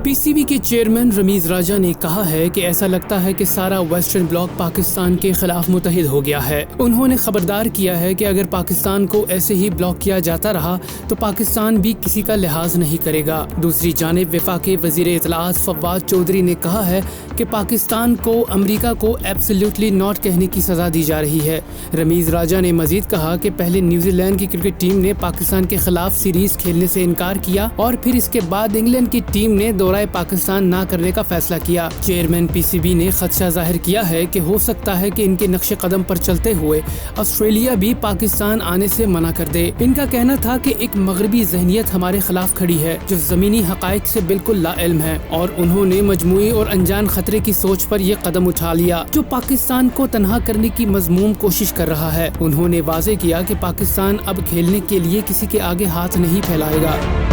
PCB के chairman Ramiz राजा ने कहा है कि ऐसा लगता है कि सारा वेस्टर्न ब्लॉक पाकिस्तान के खिलाफ मुत्तहिद हो गया है। उन्होंने खबरदार किया है कि अगर पाकिस्तान को ऐसे ही ब्लॉक किया जाता रहा तो पाकिस्तान भी किसी का लिहाज नहीं करेगा। दूसरी जानिब वफाकी वजीर इत्तलाआत फवाद चौधरी ने कहा है कि पाकिस्तान को अमरीका को एब्सोल्युटली नॉट कहने की सजा दी जा रही है। रमीज राजा ने मजीद कहा कि पहले न्यूजीलैंड की क्रिकेट टीम ने पाकिस्तान के खिलाफ सीरीज खेलने से इनकार किया और फिर इसके बाद इंग्लैंड की टीम ने दौरा पाकिस्तान ना करने का फैसला किया। चेयरमैन पीसीबी ने खदशा जाहिर किया है कि हो सकता है कि इनके नक्शे कदम पर चलते हुए ऑस्ट्रेलिया भी पाकिस्तान आने से मना कर दे। इनका कहना था कि एक मगरबी ज़हनियत हमारे खिलाफ खड़ी है जो ज़मीनी हक़ाइक़ से बिल्कुल लाइल्म है, और उन्होंने मजमूई और अनजान खतरे की सोच पर यह कदम उठा लिया जो पाकिस्तान को तनहा करने की मज़मूम कोशिश कर रहा है। उन्होंने वाज़ेह किया कि पाकिस्तान अब खेलने के लिए किसी के आगे हाथ नहीं फैलाएगा।